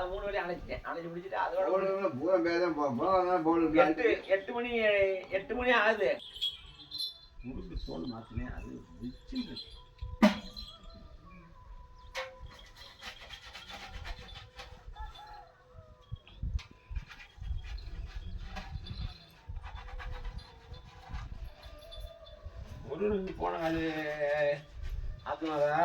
அதை 3 வரையும் அணைச்சு முடிச்சுட்டு அதோட 8 மணி ஆகுது. முழுக்கு தோல் மாத்தினேன், அது ஒரு போன அது ஆத்துனாதா.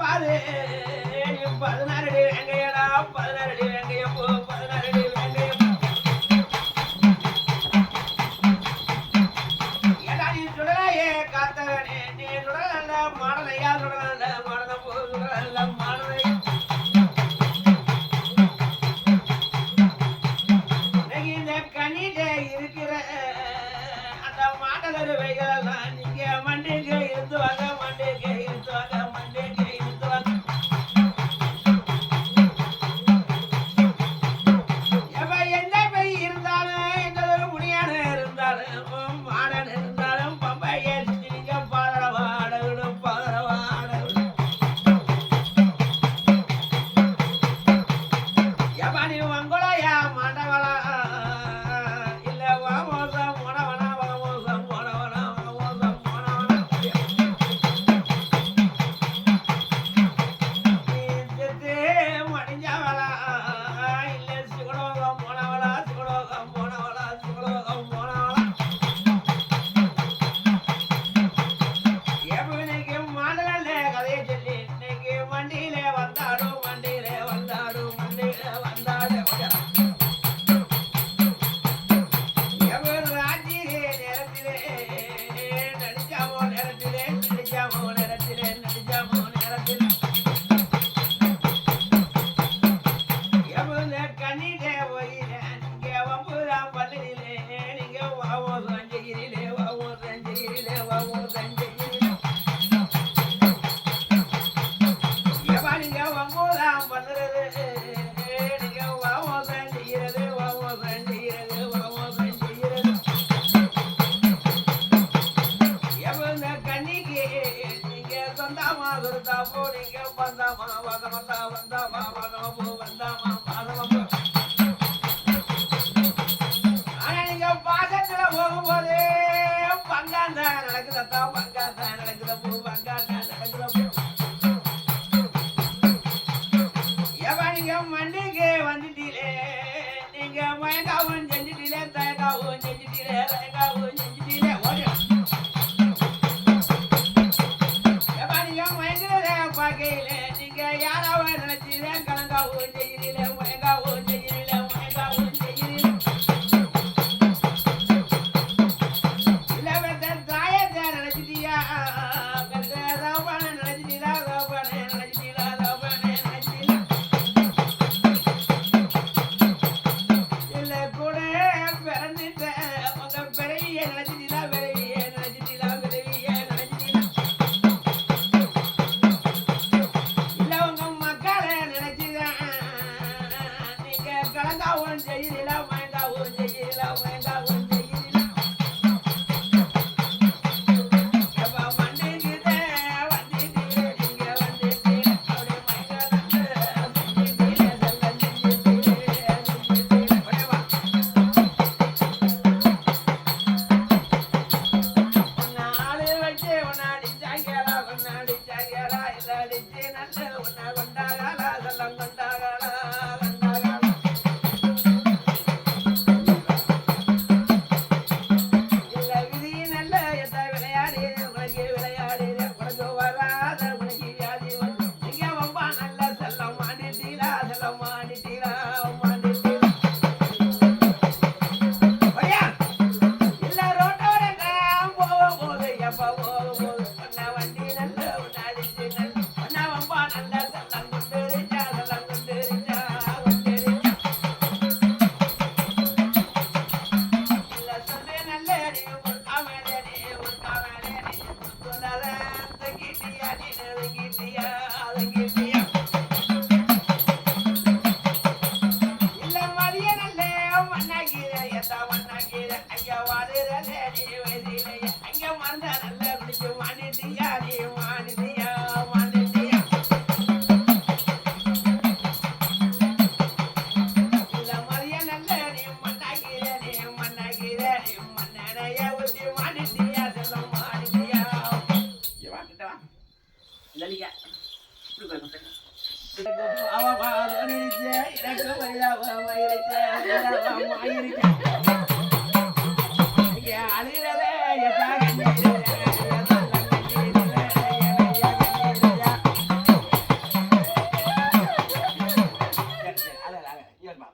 பாரு 16 அடி வெங்கையடா 16 அடி வெங்கையம் 16 அடி வெங்கையம் ஏடா நீ சுடலையே காத்தவனே நீ சுடல மாடலையா சுடல மாடல போ சுடல மாடலை இந்த கண்ணிலே இருக்கிற அந்த மாடலர் வைகளெல்லாம் நீங்க மண்டிக்கு இருந்து வாங்க மண்டிக்கு இருந்து வாங்க மண்டிக்கு இருந்து வாங்க பங்காத்தான் பங்காத்தான் நடக்கிற பூ பங்காத்தான் நடக்கிற பூ எவனிங்க மண்ணுக்கு வந்துட்டீங்களே நீங்க மயங்காவும் செஞ்சுட்டீங்களே தயங்காவும் செஞ்சுட்டீங்களே தயங்காவும் செஞ்சுட்டீங்களே எவனிங்க மயங்குறத பார்க்கையில நீங்க யாராவ நினைச்சீங்க கலங்காவும் செய்கிறீங்களே மயங்காவும் செய்கிறீங்களே மயங்காவும் செய்கிறீங்களே இல்ல தாயத்தை நினைச்சிட்டியா நினைச்சிட்டீங்களா நினைச்சிட்டீங்களா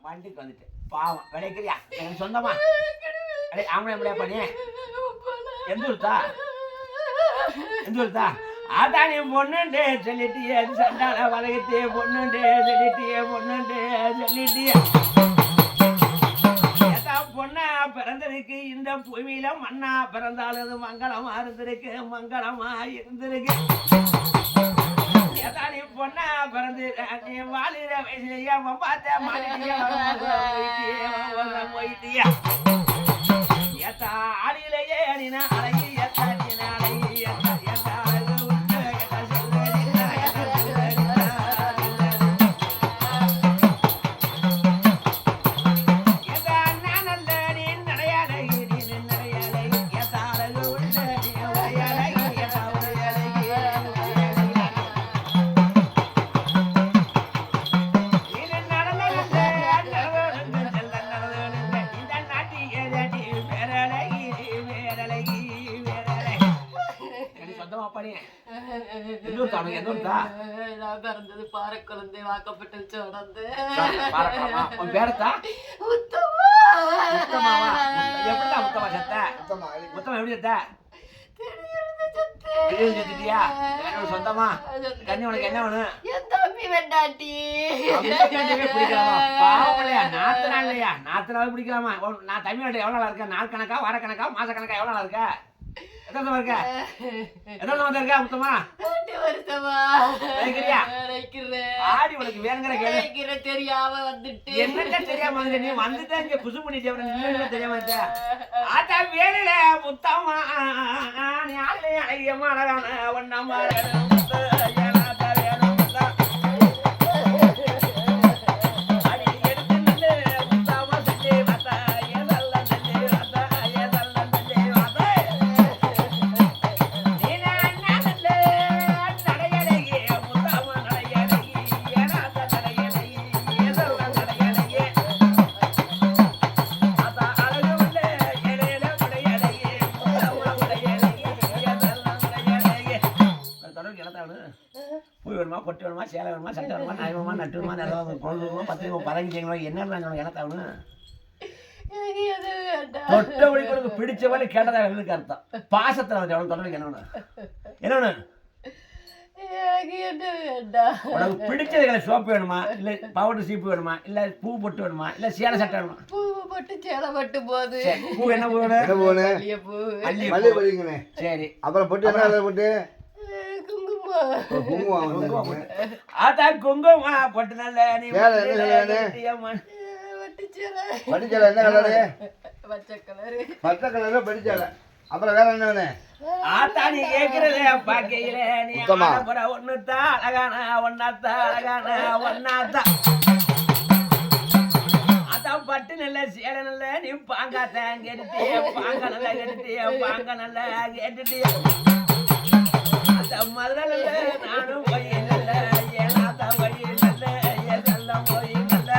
வண்டிக்கு வந்துட்டு பாவம் விளைக்கிறியா எனக்கு சொந்தமா அடே ஆம்பளை எப்படியா பண்ணி எந்த ஊருத்தா எந்த ஊருத்தா அதான் நீ பொண்ணுண்டே சொல்லிட்டியே சண்டால வதகத்தே பொண்ணுண்டே சொல்லிட்டியே பொண்ணுண்டே சொல்லிட்டியே பொண்ணா பிறந்திருக்கு இந்த பூமியில மண்ணா பிறந்தாலும் அது மங்களமா இருந்திருக்கு மங்களமா இருந்திருக்கு நீ பொண்ணா பிறந்து நீ வாழுற வயசுலயா பார்த்த மாட்டியா போயிட்டியா ஏத்தா ஆளிலையே அடினா அழகி ஏத்தா அழகி ஏத்தா ஏத்தா பிறந்தது பாறை குழந்தை வாக்கப்பட்டு சோடந்து பேரத்தா உத்தமா எப்படிதான் உத்தமா சத்த உத்தமா எப்படி சத்த சொந்தமா கண்ணி உனக்கு என்ன வேணும் என் தம்பி வெண்டாட்டி நாத்தனா இல்லையா நாத்தனாவே பிடிக்கலாமா நான் தமிழ்நாட்டுல எவ்வளவு இருக்கேன் நாள் கணக்கா வார கணக்கா மாச கணக்கா எவ்வளவு இருக்க எத்தனை இருக்க எத்தனை இருக்கா முத்தமா ஆடி உனக்கு வேணுங்கிற கேட்கிற தெரியாம வந்துட்டு என்ன தெரியாம வந்து நீ வந்துட்டா இங்க குசு பண்ணி தெரியாம ஆட்டா வேணுல முத்தமா நீ ஆளே அழகியமான ஒன்னமா பொட்டு வேணுமா சேலை வேணுமா சட்டை வேணுமா நாய் வேணுமா நட்டு வேணுமா நிலம் பொருள் வேணுமா 10 15 என்ன எனக்கு தவணும் எனக்கு எதுவும் வேண்டாம். தொட்டபடி கூட பிடிச்ச மாதிரி கேட்டதா எனக்கு அர்த்தம் பாசத்தில் வந்து எவ்வளோ தொட்டபடி என்னன்னு எனக்கு எதுவும் வேண்டாம். உனக்கு பிடிச்சதுகளை சோப்பு வேணுமா இல்லை பவுடர் சீப்பு வேணுமா இல்லை பூ பொட்டு வேணுமா இல்லை சேலை சட்டை வேணுமா பூ போட்டு சேலை பட்டு போகுது. பூ என்ன பூ வேணும் என்ன போகணும் மல்லிகைப்பூ, மல்லிகை படிக்கணே சரி அப்புறம் பொட்டு என்ன அதை போட்டு குங்குமம், குங்குமம் அதான் குங்குமா பொட்டு நல்ல நீ சேலை என்ன கலரு பட்டு சேலை, படிச்சல என்ன கலரு பச்சை கலரு. பச்சை கலரு படிச்சல அப்புறம் வேற என்ன வேணும் ஆத்தா நீ கேக்குறதே பாக்கையில நீ சுத்தமா. ஆடப்புற ஒண்ணுத்தான் அழகான ஒன்னாத்தான் அழகான ஒன்னாத்தான் அதான் பட்டு நல்ல சேலை நல்ல நீ பாங்காத்தான் கேட்டுட்டிய பாங்க நல்லா கேட்டுட்டிய பாங்க நல்லா கேட்டுட்டிய அதான் மதுரை நல்ல நானும் போய் நல்ல ஏனாத்தா போய் நல்ல எல்லாம் போய் நல்ல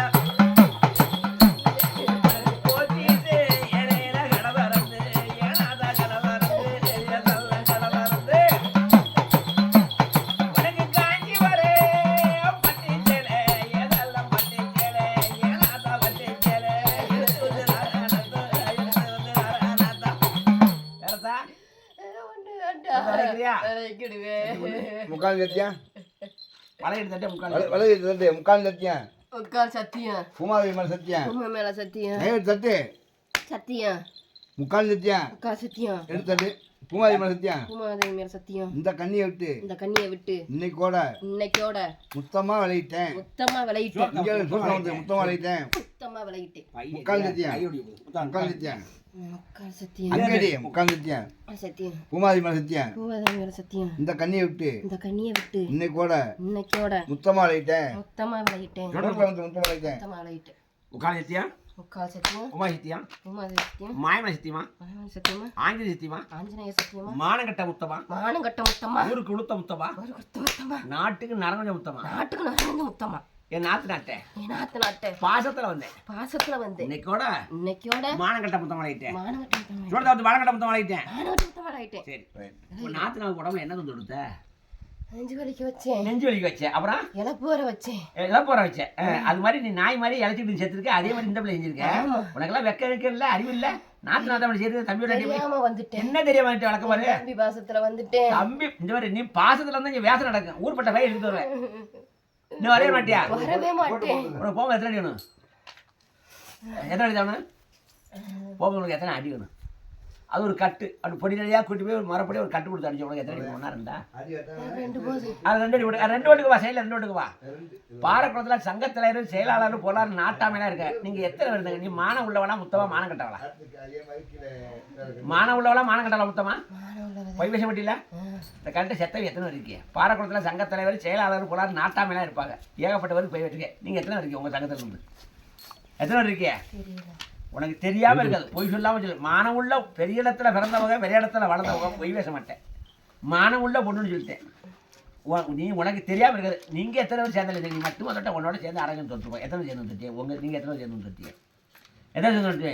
போத்திட்டு இடையில கடவரந்து ஏனாதா கடவரந்து எல்லாம் கடவரந்து உனக்கு காஞ்சி வரே பட்டி சேலை எதெல்லாம் பட்டி சேலை ஏனாதா பட்டி சேலை எடுத்து வந்து வேறதா ஒண்ணு வேண்டாம். வரைக்கிறியா? வரைக்கிடுவேன். முக்கால் சத்தியா பழைய தட்டை முக்கால் வலது தட்டு முக்கால் சத்தியா உட்கார் சத்தியம், பூமாதி மேல சத்தியா உண்மை மேல சத்தியம், நைவேட் தட்டு சத்தியம், முக்கால் சத்தியா உட்கார் சத்தியம், எடுத்தட்டு பூமாதி மேல சத்தியா பூமாதேவி மேல சத்தியம். இந்த கண்ணியை விட்டு இந்த கண்ணியை விட்டு இன்னைக்கோட இன்னைக்கோட முத்தமா விளையிட்டேன் மொத்தமா விளையிட்டேன். இங்கே சூழ்நிலை வந்து முத்தமா விளையிட்டேன் மொத்தமா விளையிட்டேன். முக்கால் சத்தியா முக்கால் சத்தியா உட்கார் சத்தியம், அங்கடி முக்கால் சத்தியா சத்தியம், பூமாதி மேல சத்தியா பூமாதேவி மேல சத்தியம். இந்த கண்ணியை விட்டு இந்த கண்ணியை விட்டு இன்னைக்கோட இன்னைக்கோட முத்தமா விளையிட்டேன் மொத்தமா விளையிட்டேன். முத்தமா விளையிட்டேன் மொத்தமா விளையிட்டேன். உக்கால் சத்தியம் உட்கார் சத்தியம், உமா சத்தியம் பூமாதேவி சத்தியம், மாயம சத்தியமா மகன் சத்தியமா, ஆஞ்சலி சத்தியமா ஆஞ்சநேய சத்தியமா, மானங்கட்ட முத்தமா மானங்கட்ட முத்தமா, ஊருக்கு உளுத்த முத்தமா ஒரு குத்த முத்தமா, நாட்டுக்கு நரங்கஞ்ச முத்தமா நாட்டுக்கு நடந்த முத்தமா, என் நாத்து நாட்டை என் நாத்து நாட்டை பாசத்துல வந்தேன் பாசத்துல வந்து இன்னைக்கோட இன்னைக்கோட மானங்கட்ட முத்தம் வளையிட்டேன் மானங்கட்ட முத்தமா, சொல்றத வந்து மானங்கட்ட முத்தம் வளையிட்டேன் மானங்கட்ட முத்தமா ஆயிட்டேன். சரி உன் நாத்து நாள் உடம்புல என்ன தந்து கொடுத்த நெஞ்சு வலிக்க வச்சேன், நெஞ்சு வலிக்க வச்சேன் அப்புறம் இழப்பூர வச்சேன். எல்லாம் போற வச்சேன் அது மாதிரி நீ நாய் மாதிரி இழைச்சிட்டு செத்துருக்க அதே மாதிரி இந்த பிள்ளை செஞ்சிருக்க ஆமா. உனக்கெல்லாம் வெக்க வைக்க இல்ல அறிவு இல்ல நாத்து நாத்தம் செய்யுது தம்பியோட தெரியாம வந்துட்டேன், என்ன தெரியாம வந்துட்டு வழக்க பாரு தம்பி பாசத்துல வந்துட்டேன். தம்பி இந்த மாதிரி நீ பாசத்துல இருந்தா இங்க வேசம் நடக்கும் ஊர்பட்ட பையன் எடுத்து வருவேன் நீ வரவே மாட்டியா வரவே மாட்டேன். உனக்கு போக எத்தனை அடி வேணும் எத்தனை அடி தானே போக உனக்கு எத்தனை அடி வேணும் அது ஒரு கட்டு அப்படி பொடிநடியாக கூட்டி போய் ஒரு மரப்படி ஒரு கட்டு கொடுத்து அடிச்சு உனக்கு எத்தனை அடி ஒன்றா இருந்தா ரெண்டு போது அது 2 அடி விடு 2 ஓட்டுக்கு வா சைடில் 2 ஓட்டுக்கு வா பாரக்குளத்தில் சங்கத் தலைவர் செயலாளர் பொருளாளர் நாட்டாமையெல்லாம் இருக்க நீங்கள் எத்தனை வருதுங்க நீ மானம் உள்ளவளா முத்தமா மானம் கட்டவளா மானம் உள்ளவளா மானம் கட்டவளா முத்தமா பைவேஷம் பட்டியில இந்த கண்ட செத்தவை எத்தனை இருக்கீங்க பாரக்குளத்தில் சங்கத் தலைவர் செயலாளர் பொருளாளர் நாட்டாமையெல்லாம் இருப்பாங்க ஏகப்பட்டவருக்கு போய் வச்சுருக்கேன் நீங்கள் எத்தனை இருக்கீங்க உங்கள் சங்கத்தில் இருந்து எத்தனை இருக்கீங்க உனக்கு தெரியாம இருக்காது பொய் சொல்லாம சொல்லு மானம் உள்ள பெரிய இடத்துல பிறந்தவங்க பெரிய இடத்துல வளர்ந்தவங்க பொய் பேச மாட்டேன் மானம் உள்ள பொண்ணுன்னு சொல்லிட்டேன் நீ உனக்கு தெரியாம இருக்காது நீங்க எத்தனை பேர் சேர்ந்தல நீ மட்டும் அதட்ட உன்னோட சேர்ந்து அரங்கம் தொட்டுப்போம் எத்தனை சேர்ந்து தொட்டிய உங்க நீங்க எத்தனை சேர்ந்து தொட்டிய எத்தனை சேர்ந்து தொட்டிய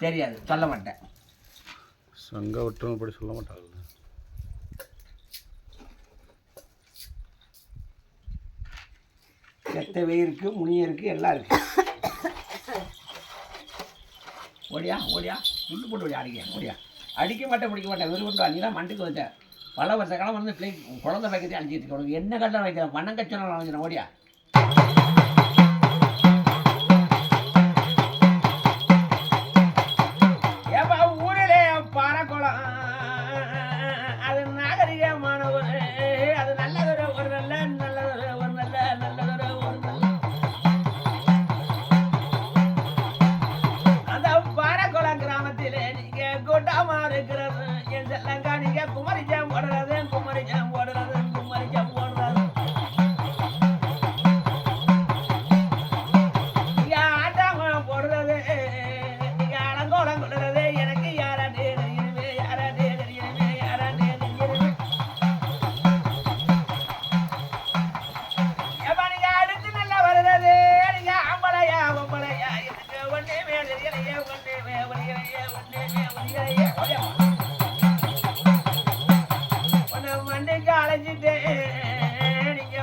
தெரியாது சொல்ல மாட்டேன் சங்க ஒற்றுமை படி சொல்ல மாட்டாங்க செத்தவை இருக்கு முனிய இருக்கு எல்லாம் இருக்கு ஓடியா ஓடியா துண்டு போட்டு ஓடியா ஓடியா அடிக்க மாட்டேன் பிடிக்க மாட்டேன் வெறும் கொண்டு நீ தான் மண்டுக்கு வச்சேன் பல வருஷ காலம் வந்து பிள்ளை குழந்தை வைக்கிறதே அழிச்சிட்டு இருக்கேன் உனக்கு என்ன கட்டம் வைக்கிறேன் மண்ணம் கச்சனை வாங்கிக்கிறேன் ஓடியா ஏப்பா ஊரிலே பாறைக்குளம் அது நாகரிகமான அது நல்லதொரு ஒரு நல்லதொரு ஒரு நல்லதொரு ஒரு நல்ல அந்த பாறைக்குளம் கிராமத்திலே நீங்க கூட்டமா இருக்கிறது என் செல்லங்கா நீங்க குமரிஜம் ஓடுறது குமரிஜம் ஓடுறது குமரிஜம் ஓடுறது நீங்க ஆட்டாம போடுறது நீங்க அலங்கோலம் கொடுறது எனக்கு யாராட்டே தெரியுமே யாராட்டே தெரியுமே யாராட்டே தெரியுமே ஏப்பா நீங்க அடுத்து நல்லா வருறது நீங்க ஆம்பளையா பொம்பளையா எனக்கு ஒண்ணுமே தெரியலையே ஒண்ணுமே ஒளியலையே ஒண்ணுமே ஒளியலையே உன்னை மண்ணுக்கு அழைச்சிட்டேன் நீங்க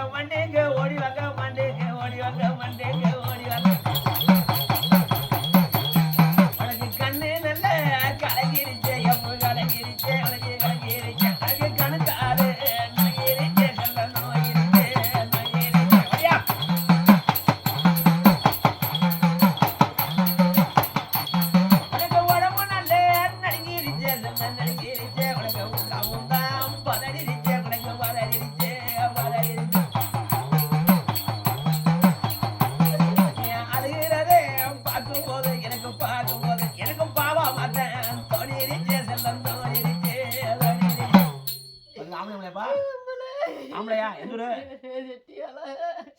இல்லையா எந்த ஊரு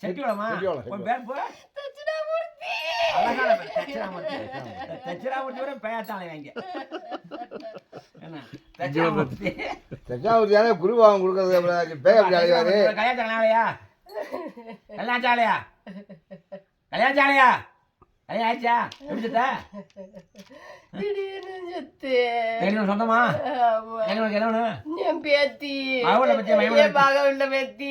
செட்டியோளமா செட்டியோளம். உன் பேர் போ தட்சிணாமூர்த்தி. அழகான பேர் தட்சிணாமூர்த்தி. தட்சிணாமூர்த்தி வரை பேயத்தாளை வாங்க என்ன தட்சிணாமூர்த்தி தட்சிணாமூர்த்தியானே குருவாகம் கொடுக்கறது அப்புறம் பேக அப்படி அழைவாரு. கல்யாணச்சாலையா கல்யாணச்சாலையா கல்யாணச்சாலையா கல்யாணம் ஆயிடுச்சா எப்படி செத்த திடீர்னு செத்து. தெரியும் சொந்தமா ஆமா. கிளவனு என் பேத்தி. மகவுல பத்தியா, மகவுல என் மகவுல பேத்தி.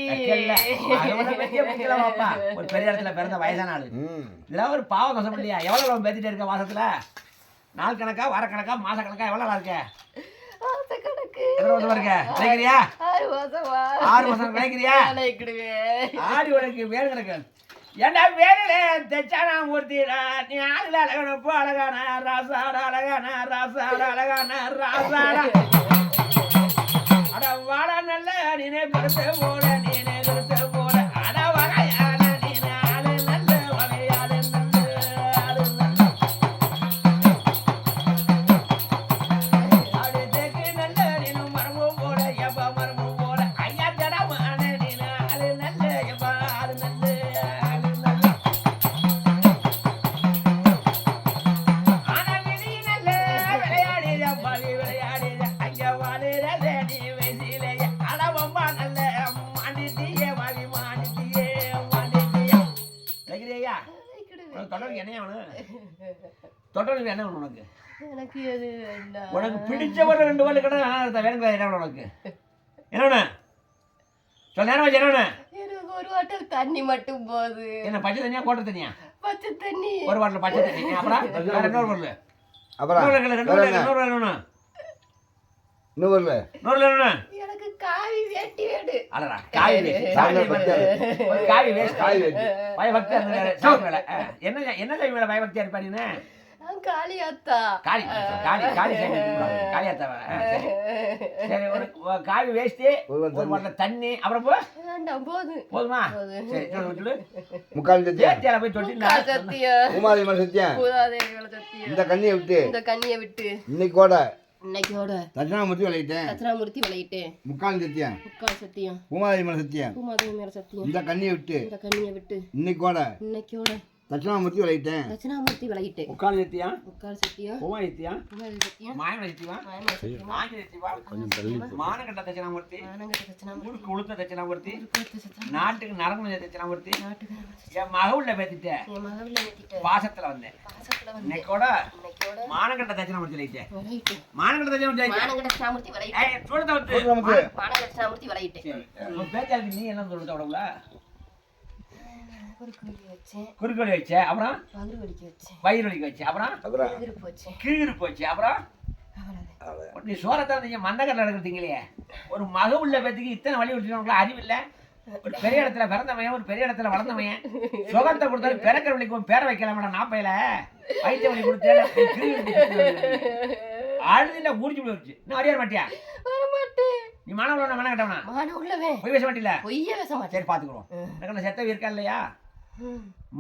ஒரு பெரிய இடத்துல பிறந்த வயசான ஆளு இதெல்லாம் ஒரு பாவ கஷ்டம் இல்லையா? எவ்வளவு பேத்திட்டு இருக்க மாசத்துல? நாள் கணக்கா வார கணக்கா மாச கணக்கா எவ்வளவு நாள் இருக்க? மாசக்கணக்கு. எத்தனை வருஷமா இருக்க? விளைக்கிறியா? 6 மாசமா? 6 மாசம் விளைக்கிறியா? விளைக்கிடுவேன். ஆடி உனக்கு வேறு கிடக்கு ஏண்டா வேலையில தச்சானா மூர்த்திடா நீ ஆளுல அழகானப்போ அழகான ராசாடா அழகான ராசாடா அழகான ராசாடா அட வாட நல்ல நீனே கருத்து போட நீனே கருத்து போட அட வகையான நீனே ஆளு நல்ல வகையாளு நல்ல ஆளு நல்ல அப்படி தேக்கு நல்ல நீனும் மரமும் போட எப்ப மரமும் போட ஐயா தடமான நீனே ஆளு நல்ல எப்ப ஆளு நல்ல தொட்டலுக்கு என்ன வேணும் உனக்கு? எனக்கு எது வேண்டாம். உனக்கு பிடிச்சவரை 2 வாழை கடை வேணுங்களா? என்ன வேணும் உனக்கு? என்ன வேணும் சொல்ல நேரம் வச்சு என்ன வேணும்? எனக்கு ஒரு வாட்டல் தண்ணி மட்டும் போகுது. என்ன பச்சை தண்ணியா கோட்டை தண்ணியா? பச்சை தண்ணி. ஒரு வாட்டில் பச்சை தண்ணி அப்புறம் வேற இன்னொரு பொருள் அப்புறம் இன்னொரு வேணும் இன்னும் வரல. எனக்கு காவி வேட்டி வேடு. அடடா காவி வேஷ்டி. ஒரு காவி வேஷ்டி. காய் வச்சு பயபக்தியா இருந்தாரு சாமி மேல. என்ன என்ன சாமி மேல பயபக்தியா இருப்பா நீ? நான் காளியாத்தா. காளி காளி காளி சாமி காளியாத்தாவ. சரி ஒரு காவி வேஷ்டி ஒரு வாட்டில் தண்ணி அப்புறம் போ வேண்டாம் போது. போதுமா? சரி சொல்லு முக்கால் சத்தியம் தேத்தியால போய் தொட்டி சத்தியம். பூமாரி சத்தியம் பூதாதேவியோட சத்தியம். இந்த கண்ணியை விட்டு இந்த கண்ணியை விட்டு இன்னைக்கு கூட இன்னைக்கோட தட்சிணாமூர்த்தி விளையிட்டேன். தட்சிணாமூர்த்தி விளையிட்டேன். முக்கால் சத்தியம் முக்கால் சத்தியம். பூமாரி மேல சத்தியம் பூமாதேவி மேல சத்தியம். இந்த கண்ணியை விட்டு இந்த கண்ணியை விட்டு இன்னைக்கு கூட இன்னைக்கோட தட்சிணாமூர்த்தி விளையிட்டேன். தட்சிணாமூர்த்தி விளையிட்டேன். முக்கால் நித்தியா முக்கால் சத்தியம். பூமாரி நித்தியா பூமாதேவி சத்தியம். மாயம நித்தியமா மாயம சத்தியம். ஆஞ்சி நித்தியமா கொஞ்சம் தள்ளி மானகண்ட தட்சிணாமூர்த்தி ஆனங்கட்ட தட்சிணாமூர்த்தி. ஊருக்கு உளுத்த தட்சிணாமூர்த்தி கொடுத்த சத்தியம். நாட்டுக்கு நரம்பு தட்சிணாமூர்த்தி நாட்டுக்கு என் மகவுல பேத்திட்டேன் என் மகவில ஏத்திட்ட. பாசத்துல வந்தேன் பாசத்துல வந்து இன்னைக்கோட இன்னைக்கோட மானகண்ட தட்சிணாமூர்த்தி விளையிட்டேன். விளையிட்டு. மானகண்ட தட்சிணாமூர்த்தி விளையிட்டேன். மானங்கட்ட தட்சிணாமூர்த்தி விளையிட்டு. ஏய் சொல்லுத வந்து மானங்கட்ட தட்சிணாமூர்த்தி விளையிட்டு. உன் பேச்சாளுக்கு நீ என்ன சொல்லுத உடம்புல குறுக்கு வலி வச்சேன். குறுக்கோடி வச்ச அப்புறம் பகுரு வலிக்கு வச்சேன். வயிறு வலிக்கு வச்ச அப்புறம் அப்புறம் எதிர்ப்பு வச்சேன். கீழு போச்சு அப்புறம் அவ்வளவுதான். நீ சோரத்தான் நீங்க மந்தகட்டில் நடக்கிறீங்களே ஒரு மக உள்ள பேத்துக்கு இத்தனை வழி விட்டுருவாங்களா? அறிவில்லை. ஒரு பெரிய இடத்துல பிறந்தமையன் ஒரு பெரிய இடத்துல வளர்ந்தமையன் சுகத்தை கொடுத்தாலும் பிறக்கிற வழிக்கு உன் பேரை வைக்கல மேடம் நாப்பையில வயிற்று வலி கொடுத்தேன் அழுதில ஊடிச்சு போயிடுச்சு இன்னும் அறியாத மாட்டியா? வரமாட்டேன். நீ மாணவன் மன கட்டவனா மான உள்ளவன். போய் பேச மாட்டில? பொய்ய பேச மாட்டேன். சரி பாத்துக்கிறோம். எனக்கு செத்தவி இருக்கா இல்லையா?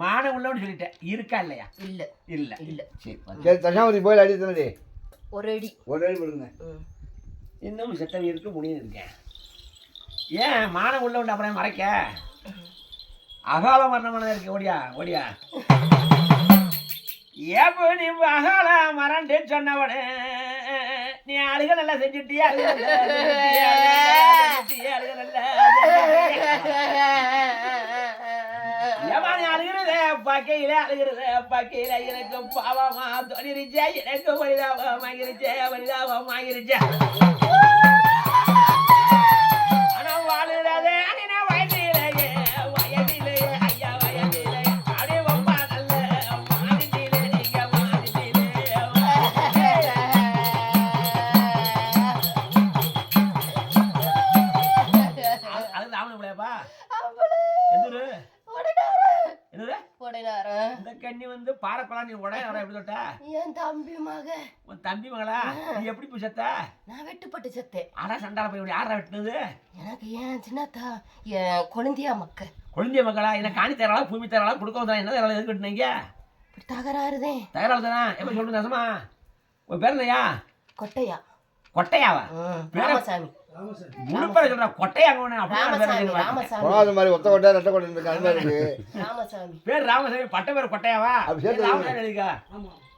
மான உள்ளவன்னு சொல்லிட்டேன். இருக்கா இல்லையா? இல்ல இல்ல இல்ல. சரி சரி தட்சிணாமூர்த்தி போய் அடி தந்தே ஒரு அடி. ஒரு அடி போடுங்க. இன்னும் செத்தவி இருக்கு முடியும் இருக்கேன். ஏன் மான உள்ளவன் அப்புறம் மறைக்க அகால மரணமான இருக்கு. ஓடியா ஓடியா ஏப்போ நீ அகால மறந்து சொன்னவனே நீ அழுக நல்லா செஞ்சுட்டியா? ஏமா நீ அழுகிறத பக்கையில எனக்கு பாவமா தோணிருச்சே எனக்கு பரிதாபமாகிருச்சே பரிதாபமாகிருச்சே ஆனா வாழுறதே வயதிலேயே வயதிலேயே ஐயா வயதிலே அப்படியே ரொம்ப நல்ல மாறிட்டிலே நீங்க மாறிட்டிலே அது ஆவணப்பா எந்தூரு என்னது இந்த கண்ணி வந்து பாறைப்பழம் நீ உடைய எப்படி தொட்ட? என் தம்பி மக. உன் தம்பி மகளா? நீ எப்படி போய் செத்த? நான் வெட்டுப்பட்டு செத்தேன். ஆனா சண்டால போய் யாரா வெட்டினது? எனக்கு ஏன் சின்னத்தா என் குழந்தையா மக்க. குழந்தைய மகளா? என்ன காணி தரலாம் பூமி தரலாம் கொடுக்க என்ன தரலாம் எதுக்கு வெட்டினீங்க? தகராறுதே. தகராறு தானே எப்ப சொல்லுங்க தசமா? உன் பேர் என்னையா? கொட்டையா. கொட்டையாவா? ராமசாமி. முழுப்பட சொல்ற கொட்டையாங்க ஒண்ணு ராமசாமி ராமசாமி போனாத மாதிரி ஒத்த கொட்டை ரெட்டை கொட்டை இருக்கு அந்த மாதிரி இருக்கு. ராமசாமி பேர் ராமசாமி பட்ட பேர் கொட்டையாவா அப்படி சேர்த்து ராமசாமி எழுதிக்கா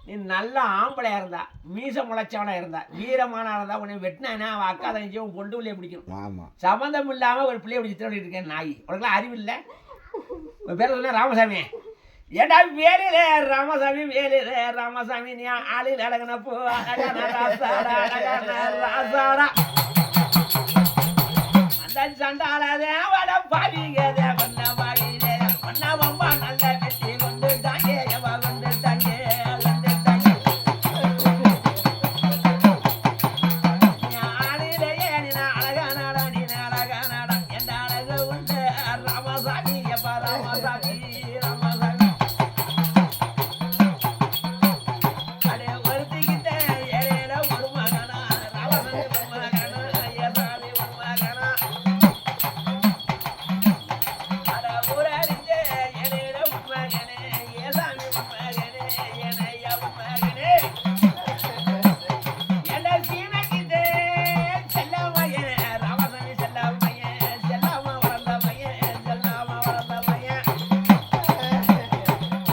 நீ நல்ல ஆம்பளையா இருந்தா மீச முளைச்சவனா இருந்தா வீரமானா இருந்தா உன்னை வெட்டினா அவன் அக்கா தங்கச்சி உன் பொண்டு பிள்ளைய பிடிக்கும் ஆமா சம்பந்தம் இல்லாம ஒரு பிள்ளைய பிடிச்சி திரண்டிட்டு இருக்கேன் நாய் உனக்குலாம் அறிவு இல்லை உன் பேர் சொன்ன ராமசாமி ஏண்டா வேலிலே ராமசாமி வேலிலே ராமசாமி நீ ஆளில் அழகனப்போ அழகான ராசாடா அழகான ராசாடா அந்த சண்டாலதே வட பாவிகதே பண்ண பாவிலே பண்ண வம்பா நல்ல வெட்டி கொண்டு தாங்கே எவா கொண்டு தாங்கே கொண்டு தாங்கே நீ ஆளிலேயே நீ அழகானாடா நீ அழகானாடா எந்த அழகு உண்டு ராமசாமி எப்பா ராமசாமி ராமசாமி அடே ஒருத்திக்கிட்ட ஏழேல ஒரு மகனா ராமசாமி ஒரு மகனா ஏசாமி ஒரு மகனா அட ஊரறிஞ்சே ஏழேல ஒரு மகனே ஏசாமி ஒரு மகனே ஏனையா ஒரு மகனே என்ன சீமைக்கிட்டே செல்லமையன் ராமசாமி செல்லமையன் செல்லாம வளர்ந்த மையன் செல்லாம வளர்ந்த மையன்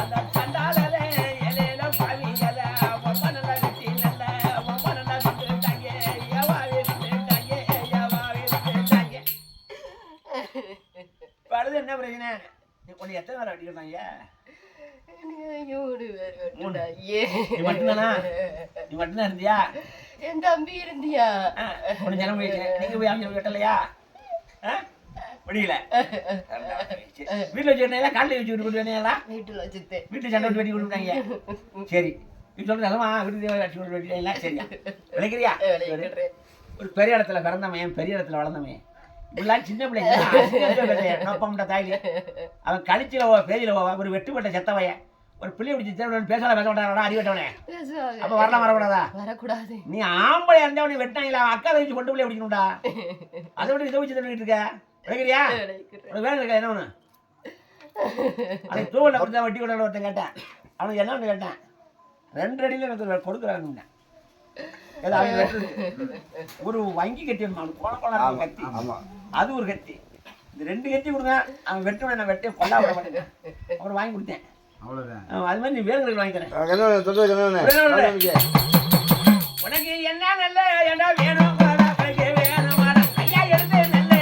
அந்த சண்டாலே ஏழேல பாவிகள ஒம்ப நல்ல வெட்டி நல்ல ஒம்ப நல்ல விட்டுட்டாங்க எவாவே விட்டுட்டாங்க எவாவே விட்டுட்டாங்க படுது என்ன பிரச்சனை நீ உன்னை எத்தனை நேரம் அடிக்கிறாங்க நீ மட்டும்தானா நீ மட்டும்தான் இருந்தியா என் தம்பி இருந்தியா உன்னை ஜனம் போயிட்டு நீங்க போய் அவங்க வெட்டலையா முடியல வீட்டில் வச்சுக்கிட்டா காலையில் வச்சு விட்டு கொடுத்தா வீட்டுல வச்சுட்டு வீட்டு சண்டை விட்டு வெட்டி கொடுத்தாங்க சரி நீ சொல்றது நல்லமா வீட்டு அடிச்சு விட்டு வெட்டிலாம் சரியா விளைக்கிறியா ஒரு பெரிய இடத்துல பிறந்தவன் பெரிய இடத்துல வளர்ந்தவன் இப்படிலாம் சின்ன பிள்ளைங்க நோப்பம்ட்ட தாய் அவன் கழிச்சில பேஜில ஒரு வெட்டுப்பட்ட செத்தவையன் ஒரு பிள்ளை பிடிச்சி பேசலாம் பேச மாட்டாரா அடி வெட்டவனே அப்ப வரலாம் வரக்கூடாதா வரக்கூடாது நீ ஆம்பளை இருந்தா உனக்கு வெட்டினாங்களா அவன் அக்கா தவிச்சு கொண்டு பிள்ளை பிடிக்கணும்டா அதை விட்டு இதை வச்சு தள்ளிட்டு இருக்க விளைக்கிறியா உனக்கு வேலை இருக்கா என்ன ஒண்ணு அதை தூவல அப்படிதான் வட்டி கொண்டாட ஒருத்தன் கேட்டேன் அவனுக்கு என்ன ஒன்று கேட்டேன் 2 அடியில் எனக்கு கொடுக்குறாங்க ஒரு வங்கி கட்டி அவனுக்கு கத்தி ஆமா அது ஒரு கத்தி இந்த 2 கத்தி கொடுங்க அவன் வெட்டவன் நான் வெட்டே கொண்டா விட மாட்டேன் அவனை வாங்கி கொடுத்தேன் அவ்வளவுதான் அது மாதிரி நீ வேணுங்களுக்கு வாங்கி தரேன் என்ன தொட்டு என்ன உனக்கு என்ன நல்ல ஏண்டா வேணும் வாடா, உனக்கு வேணும் வாடா. ஐயா எடுத்து நல்ல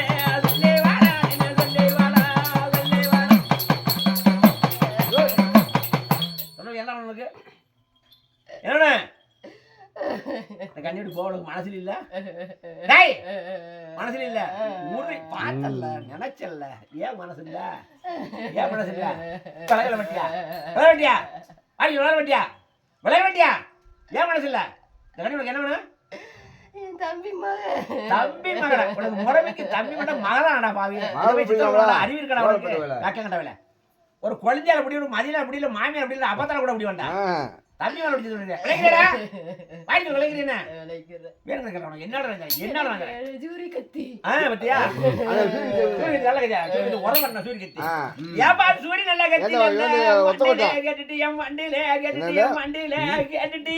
சொல்லி வாடா, என்ன சொல்லி வாடா, சொல்லி வாடா. சொல்லுங்க என்ன உனக்கு என்ன கண்ணீடு போவளுக்கு மனசுல இல்ல டேய் மனசுல இல்ல ஊரி பார்த்தல்ல நினைச்சல்ல ஏன் மனசு இல்ல ஏன் மனசு இல்ல விளையாட வட்டியா விளையாட வட்டியா விளையாட வட்டியா ஏன் மனசு இல்ல இந்த கண்ணீடு என்ன வேணும் என் தம்பி மகன் தம்பி மகன உனக்கு முறைமைக்கு தம்பி மட்டும் மகதானடா பாவி அறிவு இருக்கடா உனக்கு வாக்கியம் கண்டவில ஒரு குழந்தையால முடியும் மதியில முடியல மாமியார் முடியல அப்பத்தால கூட முடிய வேண்டாம் தம்பி மேல பிடிச்சது விளைக்கிறா வாய்க்கு விளைக்கிறீங்க வேணுங்க என்னடா என்னடா ஜூரி கத்தி பத்தியா சூரிய நல்ல கத்தியா உரம் பண்ண சூரிய கத்தி ஏப்பா சூரிய நல்ல கத்தி கேட்டுட்டு என் வண்டியில கேட்டுட்டு என் வண்டியில கேட்டுட்டு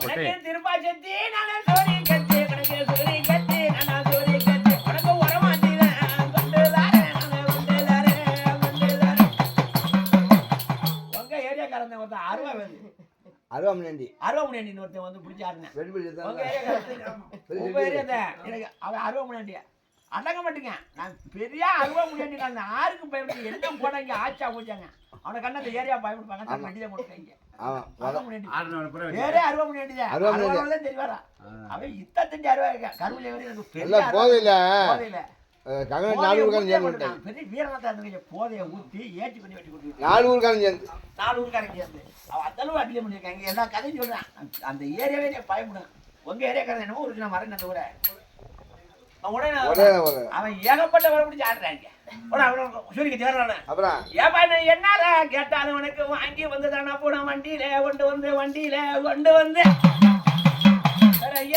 உனக்கு திருப்பா சத்தி நான் சூரிய கத்தி உனக்கு சூரிய கத்தி நான் சூரிய கத்தி உனக்கு உரம் மாட்டிதான் கொண்டு தாரேன் கொண்டு தாரேன் கொண்டு தாரேன் உங்க ஏரியாக்காரன் ஒருத்தன் அருவாமணி அருவாமணி ஒருத்தன் வந்து பிடிச்சாருன்னு உங்க ஏரியா எனக்கு அவன் அருவாமணி அடங்க மாட்டேங்க நான் பெரிய அருவாமணி அந்த ஆறுக்கு பயப்பட்டு என்ன போனாங்க ஆச்சா போச்சாங்க அவனை கண்ண அந்த ஏரியா பயப்படுப்பாங்க வண்டியை போட்டுக்காங்க வேற அருவாமணி தான் தெரிவாரா அவன் இத்த செஞ்சு அருவா கருவில எனக்கு பெரிய போதையில பெரிய வீரநாத்தா இருந்த போதையை ஊற்றி ஏற்றி பண்ணி வெட்டி கொடுத்து 4 ஊருக்காரங்க சேர்ந்து அவன் அந்த அளவு அடிக்க முடியிருக்காங்க எல்லா கதையும் சொல்றான் அந்த ஏரியாவே நீ பயப்படும் உங்க ஏரியாக்காரன் என்னமோ ஒரு நான் வரேன் அந்த ஊரை அவன் ஏகப்பட்ட வர பிடிச்சி ஆடுறாங்க சூரியக்கு தேர்றானே ஏப்பா என்னடா கேட்டாலும் உனக்கு வாங்கி வந்துதானா போன வண்டியில கொண்டு வந்து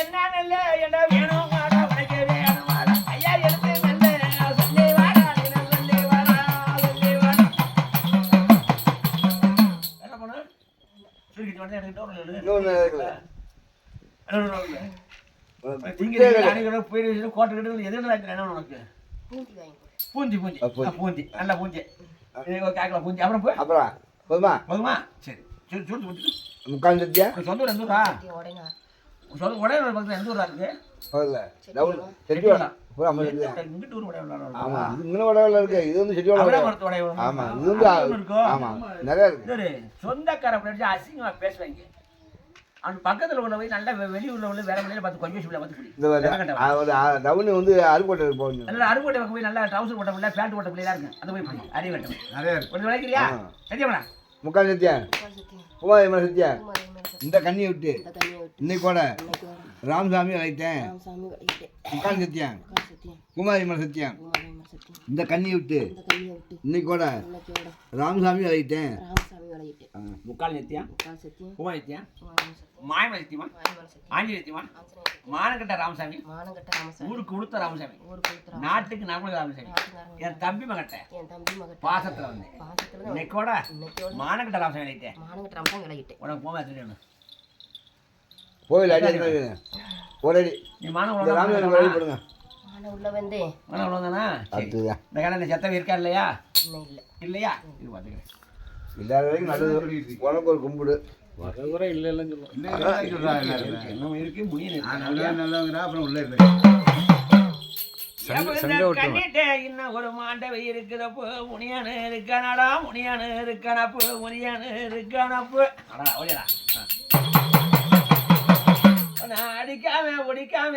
என்ன நல்ல என்ன வேணும் வாடா உனக்கு வேணும் வாடா ஐயா எடுத்து நல்ல சொல்லி வாடா சொல்லி வாடா சொல்லி வாடா என்ன பண்ண சூரியக்கு வந்து எனக்கு போயிட்டு கோட்டை கிட்ட எது என்ன உனக்கு பூந்தி வாங்கி கொடு. பூந்தி பூந்தி பூந்தி நல்லா பூந்தி காய்க்கலாம் பூந்தி அப்புறம் போய் அப்புறம் போதுமா போதுமா சரி சரி சொல்லு சொல்லு முக்கால் சத்தியா சொந்த ஊர் எந்த ஊரா உடனே சொந்த உடைய பக்கத்தில் எந்த ஊரா இருக்கு போதில்ல டவுன் செட்டிவாடா பூரா ஐம்பது சத்தியா இங்கிட்டு ஊர் உடைய ஆமாம் இது இங்கே வடவில் இருக்கு இது வந்து செட்டிவாடா ஆமாம் இது வந்து ஆமாம் நிறையா இருக்கு சரி சொந்தக்கார அப்படி அசிங்கமா பேசுவாங்க அவன் பக்கத்தில் உள்ள போய் நல்லா வெளியூர்ல உள்ள வேற வழியில பார்த்து கொஞ்சம் சொல்ல பார்த்து இந்த டவுன் வந்து அருக்கோட்டை போகணும் நல்லா அருக்கோட்டை பக்கம் போய் நல்லா ட்ரவுசர் போட்ட பிள்ளை பேண்ட் போட்ட பிள்ளையா இருக்கு அந்த போய் போய் அறிய வேட்டம் நிறையா இருக்கு கொஞ்சம் விளைக்கிறியா சரியாமடா முக்கால் சத்தியா சத்தியம் பூவாதி மலை சத்தியா குமாரி மேல சத்தியம். இந்த கண்ணியை விட்டு இந்த தண்ணியை விட்டு இன்னைக்கு கூட இன்னைக்கு வர ராமசாமி அழைத்தேன் ராமசாமி வழியிட்டேன். முக்கால் சத்தியா உட்கார் சத்தியம் குமாரி மலை சத்தியா குமாரி மேல சத்தியம். இந்த கண்ணியை விட்டு இந்த தண்ணியை விட்டு இன்னைக்கு கூட இன்னைக்கு வர ராமசாமி அழைத்தேன் ராமசாமி வழியிட்டேன். முக்கால் நித்தியா உட்கார் சத்தியம் குமார் நித்தியா குமாரி மேல சத்தியம். மாயமலை நித்தியமா மாரி மேல சத்தியம். ஆஞ்சி நித்தியமா ஆஞ்சநேயர் சத்தியம். மானக்கட்ட ராமசாமி மானங்கட்ட ராமசாமி ஊருக்கு கொடுத்த ராமசாமி ஊருக்கு கொடுத்துறான். நாட்டுக்கு நம்மளுக்கு ராமசாமி நாட்டுக்காரங்க என் தம்பி மகட்ட என் தம்பி மகட்ட பாசத்துல வந்து பாசத்துல தான் இன்னைக்கோட இன்னைக்கோட மானக்கட்ட ராமசாமி நினைத்தேன் மானங்கட்ட ராமசாமி விளையிட்டேன். உனக்கு போக தெரியும் கோயில் அடி ஒரு அடி நீ இந்த மானவளம் ராமசாமி வழி போடுங்க மானம் உள்ள வந்து மானவளம் தானா அடுத்ததா இந்த கடை இந்த செத்தவ இருக்கா இல்லையா இன்னும் இல்லை. இல்லையா இது பார்த்துக்கிறேன் இல்லாத வரைக்கும் நல்லது உனக்கு ஒரு கும்பிடு வர வர இல்லை இல்லைன்னு சொல்லுவோம் என்ன இருக்கு முடியல நல்லவங்கிறா அப்புறம் உள்ளே கண்ணிட்ட இன்னும் ஒரு மாண்டவை இருக்குதப்போ முனியானு இருக்கானடா முனியானு இருக்கானப்பு முனியானு இருக்கானப்பு அடா ஓடிடா அடிக்காம ஒடிக்காம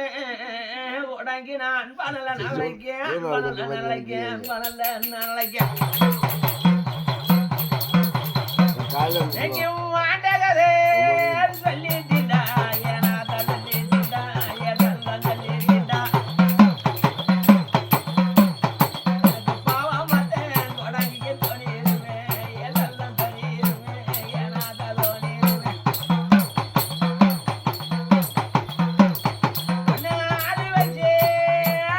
உடங்கி நான் பணல நினைக்கேன் பணல நினைக்கேன் பணல நினைக்கேன் எங்கேயும் மாண்டகதே சொல்லிட்டா ஏனா சொல்லிட்டா ஏதெல்லாம் சொல்லிட்டா பாவம் மாட்டேன் தொடங்கி தோணிடுவேன் ஏதெல்லாம் தோணிடுவேன் ஏனா தோணிடுவேன் ஆடி வச்சு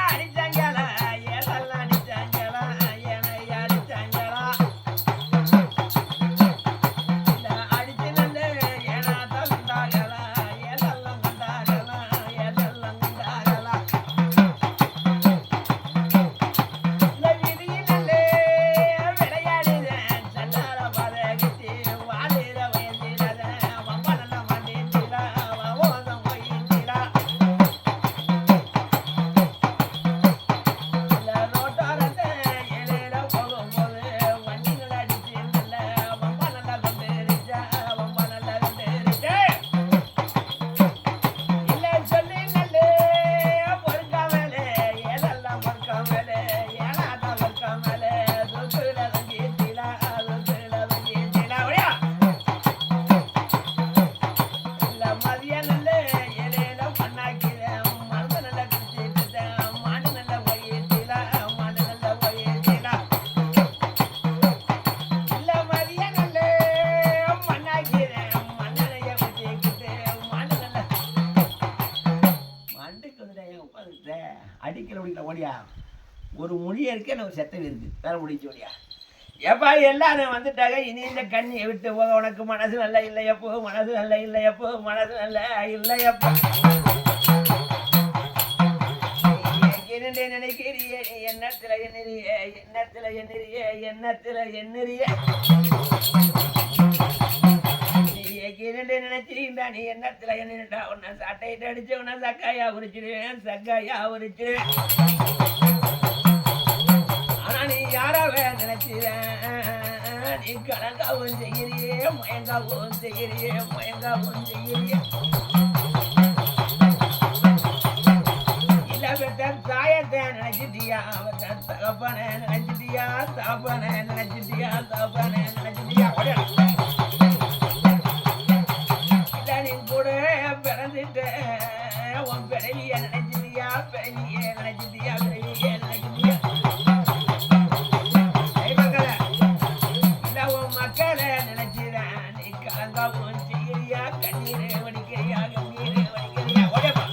அடிச்சாங்களா ஏதெல்லாம் அடிச்சாங்களா ஏனை அடிச்சாங்களா அடிச்சு நல்ல ஏனா தந்தாங்களா ஏதெல்லாம் கொண்டாடலா ஏதெல்லாம் கொண்டாடலா இந்த விதியில் நல்ல விளையாடுதேன் சண்டார பதகிட்டு வாடுற வயசிலத வம்பன மண்டிச்சிலா ஓதம் போயிச்சிலா இந்த ரோட்டாரத்தை இலையில போகும்போது வண்டிகள் அடிச்சு நல்ல வம்பனல கொண்டிருச்சா வம்பனல கொண்டிருச்சே இல்லை சொல்லி நல்ல பொறுக்காமலே ஏதெல்லாம் பொறுக்காமலே ஏனாதான் பொறுக்காமலே சுற்றுல தங்கிச்சிலா சுற்றுல தங்கிச்சிலா ஒழியா இல்ல மதிய நல்ல இலையில பண்ணாக்கிறேன் மருந்து நல்ல குடிச்சிட்டேன் மாடு நல்ல போயிடுச்சிலா மாடு நல்ல போயிடுச்சிலா இல்ல மதிய நல்ல பண்ணாக்கிறேன் மண்ணனைய குடிச்சிக்கிட்டேன் மாடு நல்ல மண்டுக்கு வந்துட்டேன் உட்காந்துக்கிட்டேன் அடிக்கிற முடியல ஓடியா ஒரு மொழியா இருக்கு எனக்கு செத்தவி இருக்கு வேற முடிச்சு ஓடியா ஏப்பா எல்லாரும் வந்துட்டாங்க இனி இந்த கண்ணியை விட்டு போக உனக்கு மனசு நல்லா இல்லையப்போ மனசு நல்லா இல்லையப்போ மனசு நல்லா இல்லையப்போ நினைக்கிறியே நீ எண்ணத்துல எண்ணிறிய எண்ணத்துல எண்ணிறிய எண்ணத்துல எண்ணிறிய நீ கிரண்டு நினைச்சிருந்தா நீ எண்ணத்துல எண்ணிட்டா உன்னை சட்டையிட்டு அடிச்சு உன்னை சக்காயா உரிச்சிடுவேன் சக்காயா உரிச்சிடுவேன் ஆனா நீ யாராவே நினைச்சிறேன் நீ கலங்காவும் செய்கிறியே மயங்காவும் செய்கிறியே மயங்காவும் செய்கிறியே இல்ல பெற்ற தாயத்தை நினைச்சிட்டியா அவன் தகப்பனை நினைச்சிட்டியா தாப்பனை நினைச்சிட்டியா தாப்பனை நினைச்சிட்டியா இல்ல நீ கூட பிறந்துட்ட உன் பிறவிய நினைச்சிட்டியா பிறவிய நினைச்சிட்டியா பிறவிய நினைச்சிட்டியா இல்ல உன் மக்களை நினைச்சிறேன் நீ கலங்காவும் செய்கிறியா கண்ணீரை வடிக்கிறியா கண்ணீரை வடிக்கிறியா ஓடப்பா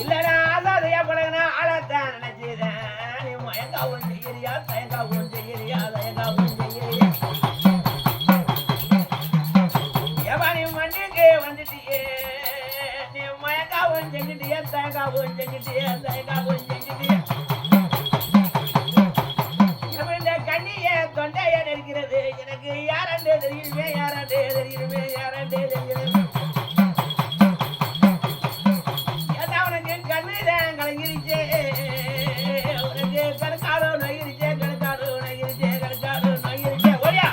இல்லடா ஆசாதையா பழகினா ஆளத்தான் நினைச்சிறேன் நீ மயங்காவும் செய்கிறியா தயங்காவும் செய்கிறியா தயங்காவும் செய்கிறியா எவா நீ மண்ணுக்கு வந்துட்டியே தயங்காவும் செஞ்சுட்டியே தயங்காவும் செஞ்சுட்டியே இந்த கண்ணிய தொண்டைய நெருக்கிறது எனக்கு யாராண்டே தெரியுமே யாராண்டே தெரியுமே யாராண்டே தெரியுமே ஏதா உனக்கு கண்ணுதான் கலங்கிருச்சே உனக்கு கணக்காடு நகிரிச்சே கணக்காடு நகிரிச்சே கணக்காடு நகிரிச்சே ஓடியா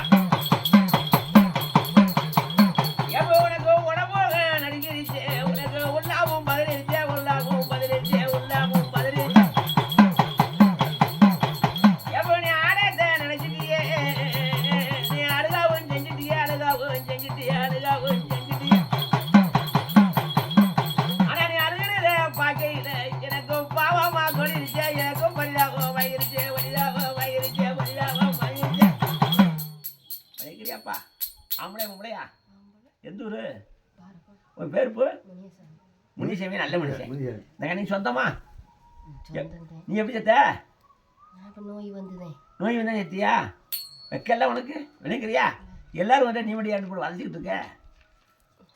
எப்போ உனக்கு உடம்போக நடிக்கிருச்சே உனக்கு உள்ளாவும் பதிலிருச்சே உள்ளாவும் பதிலிருச்சே உள்ளாவும் பதிலிருச்சே எப்போ நீ ஆடத்தை நினைச்சிட்டியே நீ அழுகாவும் செஞ்சுட்டியே அழுகாவும் செஞ்சுட்டியே அழுகாவும் செஞ்சுட்டியே ஆனா நீ அழுகிறத பார்க்கையில எனக்கு பாவமா கொடிருச்சே எனக்கும் பரிதாபம் வயிறுச்சே வலிதாபம் வயிறுச்சே வலிதாபம் வயிறுச்சே வலிக்கிறியாப்பா ஆம்பளை மும்பளையா எந்த ஊரு உன் பேருப்பு முனிசாமி நல்ல மனுஷன் இந்த நீ சொந்தமா நீ எப்படி செத்த நோய் வந்ததே நோய் வந்தா செத்தியா வைக்கல உனக்கு விளைக்கிறியா எல்லாரும் வந்து நீ மட்டும் போட்டு வளர்ச்சிக்கிட்டு இருக்க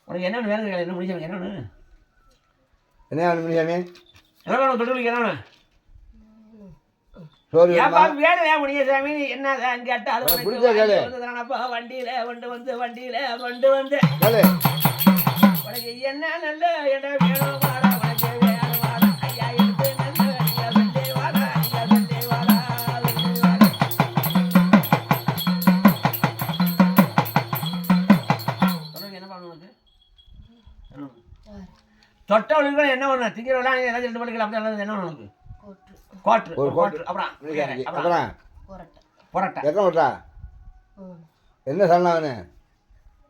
உனக்கு என்ன வேணும் என்ன முனிசாமி என்ன வேணும் என்ன வேணும் முனிசாமி என்ன வேணும் தொழிலுக்கு என்ன வேணும் சோறு ஏப்பா வேணுமா? வேணும் ஏன் முனிசாமி என்ன கேட்டாலும் புரிஞ்சா கேளு. வண்டியில கொண்டு வந்து வண்டியில கொண்டு வந்து கேளு. உனக்கு என்ன நல்ல இடம் வேணும் வாடா உனக்கு வேணும் வாடா ஐயா எடுத்து நல்ல ஐயா வெள்ளை வாடா ஐயா வெள்ளை வாடா வெள்ளை வாடா சொல்லுங்க என்ன பண்ணணும் உனக்கு தொட்டவளுக்கு என்ன ஒன்று திங்கிறவெல்லாம் ஏதாச்சும் 2 மணிக்கு அப்படி என்ன ஒன்று உனக்கு கோட்டு ஒரு கோட்டு அப்புறம் அப்புறம் பொரட்டை புரட்டை எத்தனை விட்டா என்ன சரணா வேணும்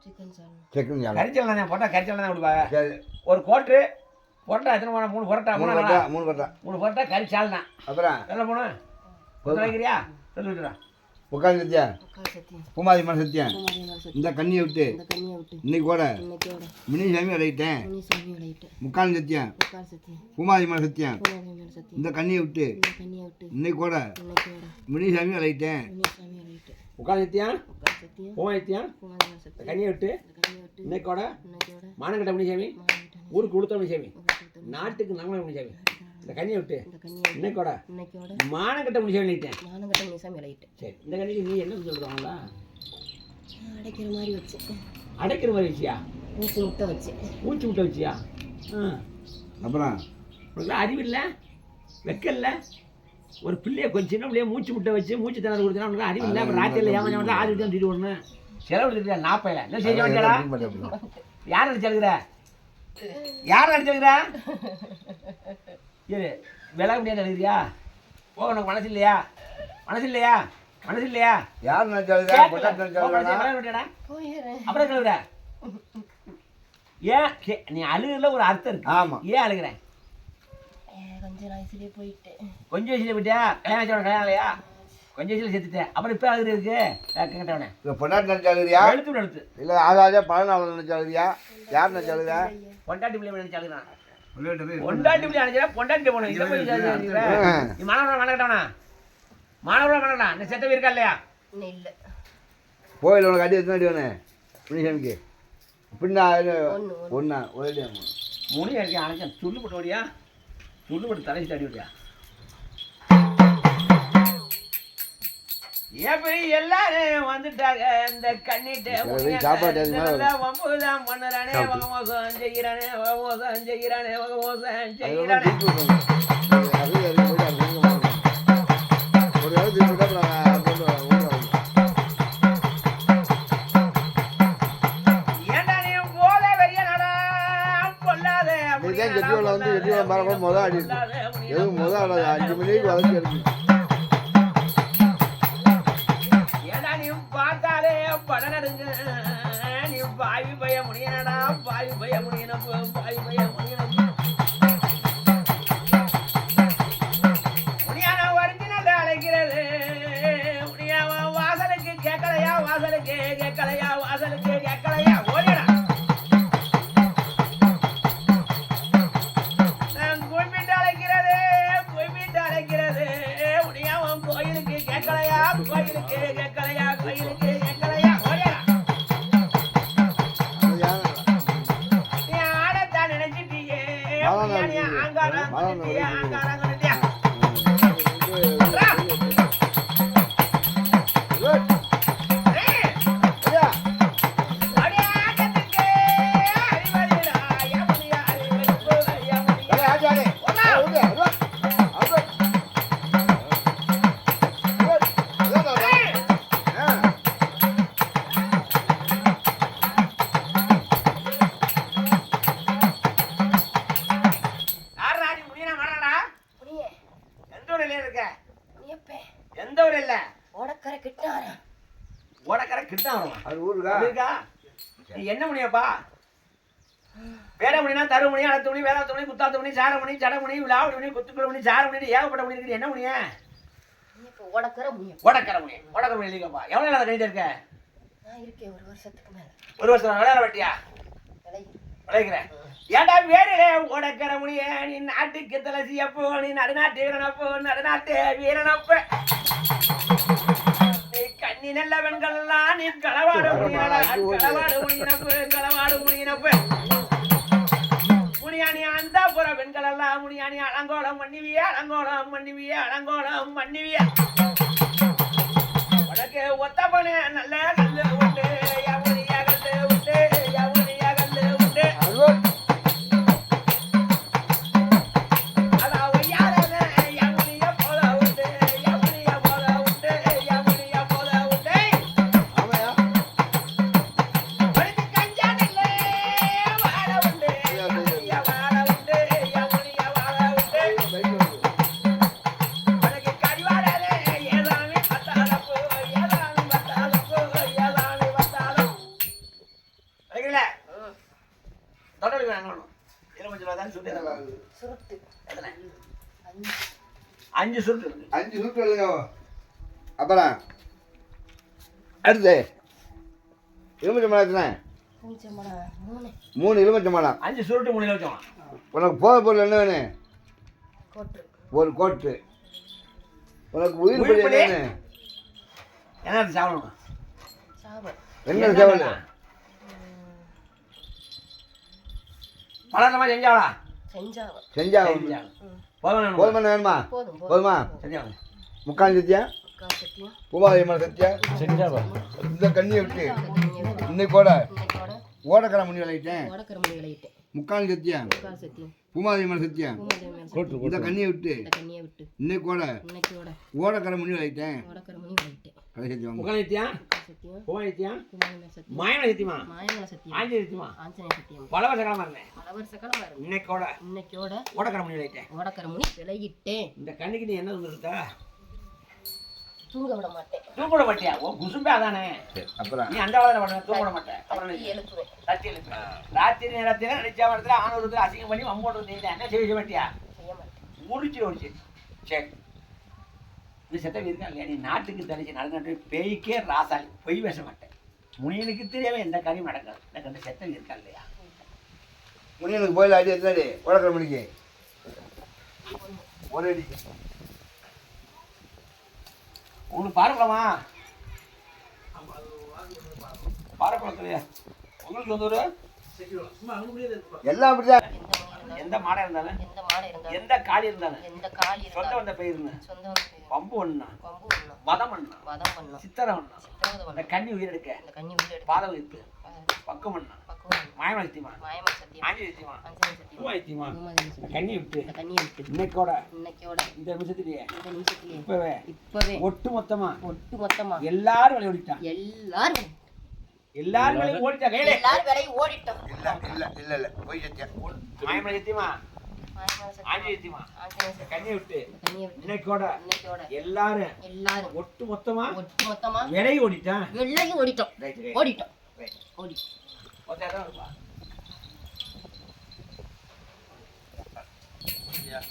சிக்கன் சால்னா சிக்கன் சாப்பிட கறிச்சல் தானே போட்டா கறிச்சல் தானே கொடுப்பாங்க சரி ஒரு கோட்டு புரட்டா எத்தனை போனா 3 புரட்டா 3 பட்டா 3 பட்டா 3 புரட்டா கறி சால் தான் அப்புறம் எல்லாம் போன வைக்கிறியா சொல்லி விட்டுறா உட்காந்து சத்தியா உட்கார் சத்தியம் பூமாதி மன சத்தியம் குமாரியால் சத்தியம் இந்த கண்ணியை விட்டு இந்த கண்ணியை விட்டு இன்னைக்கு கூட இன்னைக்கோட முனிசாமி அடையிட்டேன் முனிசாமி விளையிட்டு முக்கால் சத்தியம் உட்கார் சத்தியம் பூமாதி மன சத்தியம் குமாரியால் சத்தியம் இந்த கண்ணியை விட்டு இந்த கண்ணியை விட்டு இன்னைக்கு கூட இன்னைக்கோட முனிசாமி அடையிட்டேன் முனிசாமி விளையிட்டு உட்காந்து சத்தியா உட்கார் சத்தியம் பூமாத்தியா குமாரியால் சத்தியம் கண்ணியை விட்டு இந்த கண்ணியை விட்டு இன்னைக்கோட இன்னைக்கோட மானக்கட்ட முனிசாமி மாவிட்ட ஊருக்கு கொடுத்த முனிசாமி முனிசாமி நாட்டுக்கு நம்ம முனிசாமி இந்த கண்ணியை விட்டு இந்த கண்ணியை விட்டு இன்னைக்கோட இன்னைக்கோட மானக்கட்ட முனிசாமி நினைட்டேன் மானங்கட்ட முனிசாமி விளையிட்டு சரி இந்த கண்ணிக்கு நீ என்ன சொல்றாங்களா அடைக்கிற மாதிரி வச்சு அடைக்கிற மாதிரி வச்சியா ஊசி முட்டை வச்சு மூச்சு விட்ட வச்சியா அப்புறம் உனக்கு அறிவில்லை வெக்கல்ல ஒரு பிள்ளைய கொஞ்சம் சின்ன பிள்ளைய மூச்சு முட்டை வச்சு மூச்சு திணறு கொடுத்தா உனக்கு அறிவில்லை அப்புறம் ராத்திரியில் ஏமாஞ்ச வந்து ஆறு தான் தீட்டு ஒன்று செலவு எடுத்துக்கிட்டா 40 என்ன செய்ய வேண்டியடா யார் அடிச்சழுகிற யார் அடிச்சழுகிற இரு விலை முடியாது எழுதுறியா போக உனக்கு மனசு இல்லையா மனசு இல்லையா மனசு இல்லையா யார் நினைச்சாலும் பொட்டாட்டி நினைச்சாலும் போயிடுறேன் அப்புறம் கழுவுற ஏன் நீ அழுகுறதுல ஒரு அர்த்தம் இருக்கு ஆமா ஏன் அழுகிறேன் கொஞ்சம் வயசுலேயே போயிட்டு கொஞ்சம் வயசுல விட்டியா கல்யாணம் வச்சவன கல்யாணம் இல்லையா கொஞ்சம் வயசுல செத்துட்டேன் அப்புறம் இப்போ அழுகுறதுக்கு கேட்டவனே இப்போ பொண்டாட்டி நினைச்சாலுறியா எழுத்து எழுத்து இல்லை ஆகாஜா பழநாள் நினைச்சாலுறியா யார் நினைச்சாலுதா பொண்டாட்டி பிள்ளை நினைச்சு அழுகிறான் பொண்டாட்டி பிள்ளை நினைச்சா பொண்டாட்டி போகணும் இதை போய் நீ மாணவன் மணக்கட்டவனா மாணவன் மணக்கட்டா இந்த செத்த இருக்கா இல்லையா இன்னும் இல்லை கோயில் உனக்கு அடி எத்தனை அடி வேணும் முனிசாமிக்கு பின்னா ஒன்று ஒன்றா ஒரு அடி முனி இருக்கேன் அணைச்சேன் துள்ளு போட்டு ஓடியா துள்ளு போட்டு தலைச்சு அடி ஓடியா எப்படி எல்லாரும் வந்துட்டாங்க இந்த கண்ணிட்டு சாப்பாடு வம்புதான் பண்ணுறானே வகமோசம் செய்கிறானே வகமோசம் செய்கிறானே வகமோசம் செய்கிறானே ஒரு வேலை திருப்பி ஏண்டா நீ போல பெரிய நடா பொல்லாத கெட்டியோல வந்து கெட்டியோல மரம் முதல் அடி எதுவும் முதல் 5 மணிக்கு வளர்ச்சி இருக்கு ஏண்டா நீ பார்த்தாலே பட நடுங்க நீ பாவி பய முடியனடா பாவி பய முடியனப்பு பாவி பய முடியனப்பு முடியான ஒரிஜினல் அழைக்கிறது முடியாம வாசலுக்கு கேட்கலையா வாசலுக்கு கேட்கலையா வாசலுக்கு கேட்கலையா ஓடிடா நான் கும்பிட்டு அழைக்கிறது முடியாம கோயிலுக்கு கேட்கலையா கோயிலுக்கு கேட்கலையா கோயிலுக்கு கேட்கலையா ஓடிடா நீ ஆடத்தான் நினைச்சிட்டீங்க எந்த ஊர் இல்ல ஓடக்கரை கிட்டாரா ஓடக்கரை கிட்ட வரும் அது ஊருக்கா இருக்கா நீ என்ன முடியப்பா வேடமணினா தருமணி அடத்துமணி வேதாத்துமணி குத்தாத்துமணி சாரமணி ஜடமணி விழாவணி குத்துக்குளமணி சாரமணி ஏகப்பட்ட மணி இருக்குது என்ன முடிய ஓடக்கரை முடியும் ஓடக்கரை மணி இல்லைங்கப்பா எவ்வளோ நாள் கழிட்டு இருக்க நான் இருக்கேன் ஒரு வருஷத்துக்கு மேல ஒரு வருஷம் விளையாட வட்டியா விளைக்கிறேன் ஏன்டா வேறு ஓடக்கரை முடிய நீ நாட்டுக்கு துளசியப்போ நீ நடுநாட்டு வீரனப்போ நடுநாட்டு வீரனப்ப நீ கண்ணி நல்ல பெண்கள் எல்லாம் நீ களவாடு முடியாடா களவாடு முடியினப்பு முனியாணி அந்த புற பெண்கள் எல்லாம் முனியாணி அலங்கோலம் மன்னிவிய உனக்கு ஒத்த பண்ண நல்ல கல்லு உண்டு யமுனியா கல்லு உண்டு அஞ்சு சுருட்டு எழுதுங்க அப்புறம் அடுத்து எலுமிச்சம்பழம் எத்தனை 3 எலுமிச்சம்பழம் 5 சுருட்டு 3 எலுமிச்சம்பழம் உனக்கு போத பொருள் என்ன வேணும் ஒரு கோட்டு உனக்கு உயிர் பலி என்ன வேணும் என்ன சாப்பிடணும் என்ன சேவல் பலனமா செஞ்சாவா போதுமா வேணுமா போதுமா முக்கால் சத்தியா பூமாதேவி சத்தியா செஞ்சாவா இந்த கண்ணியை விட்டு இன்னைக்கு கூட ஓடக்கரை மணி விளையிட்டேன் முக்கால் சத்தியா பூமாதேவி சத்தியா இந்த கண்ணியை விட்டு இன்னைக்கு கூட ஓடக்கரை மணி விளையிட்டேன் தூங்க விட மாட்டேன் தூங்க விட மாட்டியா ஓ குசும்பே அதானே அப்புறம் நீ அந்த வேலை தூங்க விட மாட்டேன் அப்புறம் ராத்திரி நேரத்தில் நினைச்சா இடத்துல ஆணூரத்தில் அசிங்கம் பண்ணி மம்போட்டு என்ன செய்ய மாட்டியா முடிச்சு சரி நீ செத்தவி இருக்கா இல்லையா நீ நாட்டுக்கு தெரிஞ்சு நடந்து பேய்க்கே ராசாலி பொய் பேச மாட்டேன் முனியனுக்கு தெரியாம எந்த காரியம் நடக்காது எனக்கு அந்த செத்தவி இருக்கா இல்லையா முனியனுக்கு போயில அடி எத்தனை ஓடக்கரை மணிக்கு ஒரு அடி உங்களுக்கு பாருக்கலாமா பாரக்குளத்துலையா உங்களுக்கு சொந்த எல்லாம் அப்படிதான் எந்த மாடை இருந்தாலும் எந்த காலி இருந்தாலும் சொந்த வந்த பெயர் இருந்தா பம்பு ஒண்ணா வதம் பண்ணா சித்தரம் பண்ணா இந்த கண்ணி உயிரெடுக்க பாத உயிர்ப்பு பக்கம் பண்ணா மாயமத்தியமா ஆஞ்சலியத்தியமா பூவாயத்தியமா கண்ணி விட்டு இன்னைக்கோட இந்த நிமிஷத்துலயே இப்பவே ஒட்டு மொத்தமா எல்லாரும் விளைய ஓடிட்டான் எல்லாரும் விளைய ஓடிட்டா கையில ஓடிட்டோம் இல்ல போய் சத்தியா மாயமத்தியமா ஆஞ்சலியத்தியமா கண்ணி விட்டு இன்னைக்கோட எல்லாரும் ஒட்டு மொத்தமா விலையை ஓடிட்டான் ஓடிட்டோம்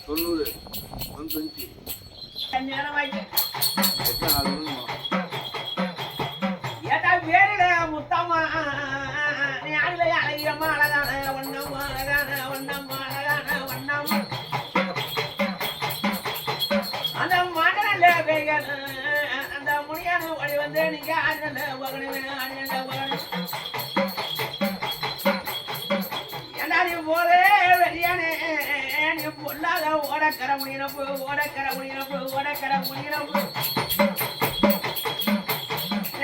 தொண்ணூறு 120 ஏதா வேற முத்தம்மா நீ அழகே அழகியம்மா அழகான ஒன்னம்மா அந்த மகனில் அந்த முடியான வழி வந்து நீங்க ஆடல ஏண்டா நீ போதே வெளியானே நீ பொல்லாத ஓட ஓடக்கர முடியினப்பு ஓடக்கர முடியினப்பு ஓடக்கர முடியினப்பு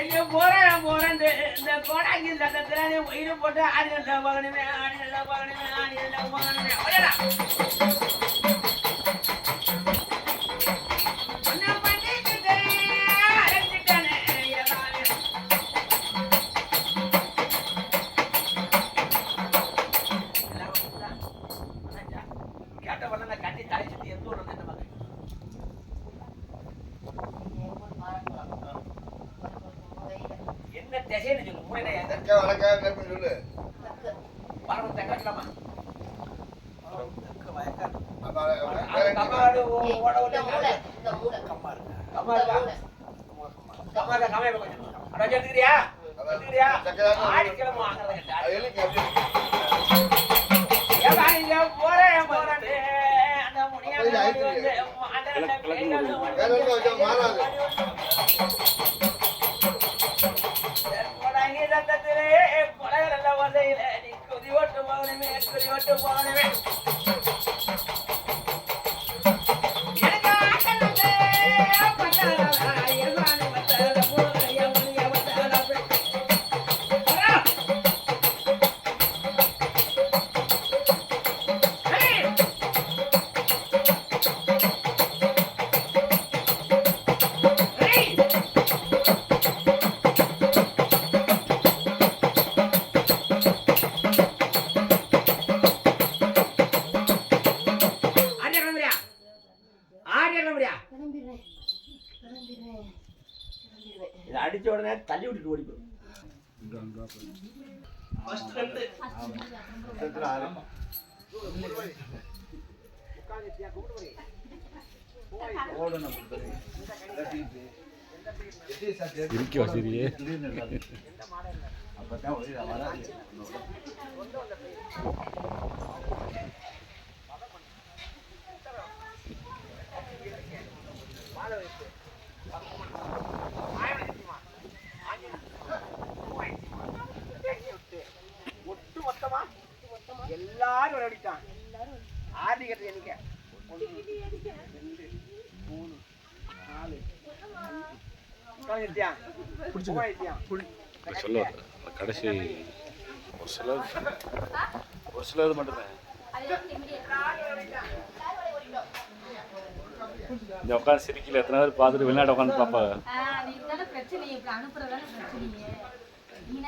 எங்க போறேன் இந்த கோடாங்கி சத்தத்திலே உயிர் போட்டு ஆடின பகனுமே ஆடின பகனுமே ஆடின பகனுமே ஓடடா கட்டி தலை சுத்தி எந்த ஊர் வந்து மகன் என்ன திசைன்னு சொல்லு மூணு சொல்லு பரவ தக்கலாமா அடிச்ச உடனே தள்ளி விட்டுட்டு ஓடி போய் இருக்கோ சரியே அப்பதான் வராது ஒட்டு மொத்தமா எல்லாரும் விளையாடிட்டான் ஆர்டி கட்டு எண்ணிக்க 1 2 3 4 சொல்ல கடைசி ஒரு சிலது மட்டும்தான் இந்த உட்காந்து சிரிக்கல எத்தனை பேர் பார்த்துட்டு வெளிநாட்டு உட்காந்து பார்ப்பாங்க பிரச்சனை இப்ப அனுப்புறதான பிரச்சனையே நீ